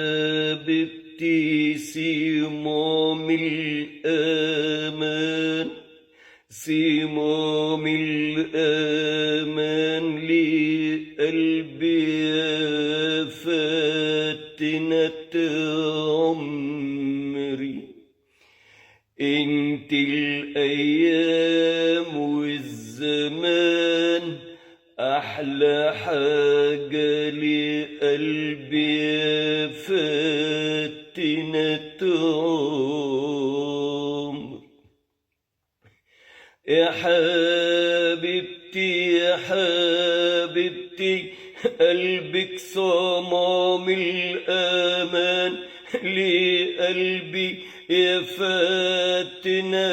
حبيبتي صمام الأمان، صمام الأمان لقلبي يا فاتنة عمري. انت الأيام والزمان أحلى حاجة لقلبي يا فاتنة عمري. يا حبيبتي يا حبيبتي قلبك صمام الأمان لقلبي يا فاتنة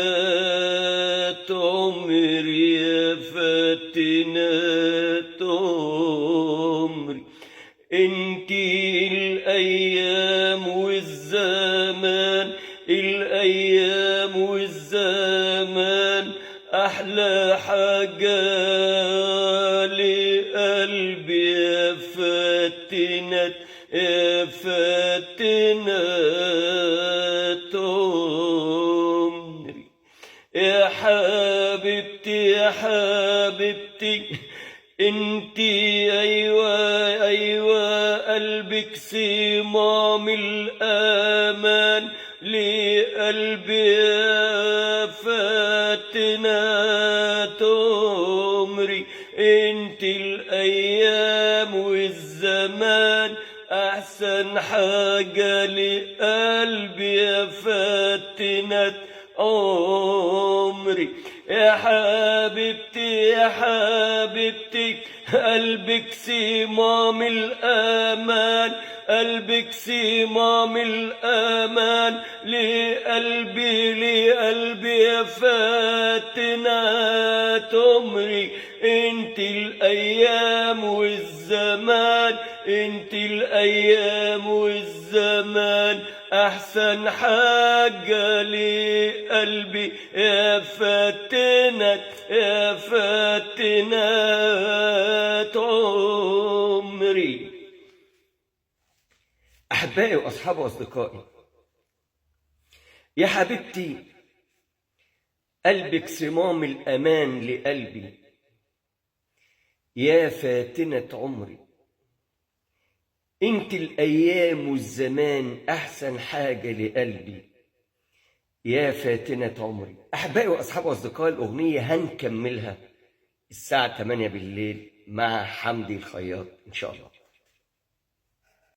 عمري، يا فاتنة عمري. انتي الأيام والزمان، الأيام والزمان أحلى حاجة لقلبي يا فاتنة، يا فاتنة عمري. يا حبيبتي يا حبيبتي انتي أيوة قلبك صمام الأمان لقلبي يا فاتنة عمري. انتي الأيام والزمان أحسن حاجة لقلبي يا فاتنة عمري. يا حبيبتي يا حبيبتي قلبك صمام الأمان، قلبك صمام الأمان لقلبي، لقلبي يا فاتنة عمري. انت الأيام والزمان، انت الأيام والزمان أحسن حاجة لقلبي يا فاتنة، يا فاتنة عمري. أحبائي وأصحابي وأصدقائي، يا حبيبتي قلبك صمام الأمان لقلبي يا فاتنة عمري. انت الأيام والزمان أحسن حاجة لقلبي يا فاتنة عمري. أحبائي وأصحابي وأصدقائي، الأغنية هنكملها الساعة 8 بالليل مع حمدي الخياط إن شاء الله.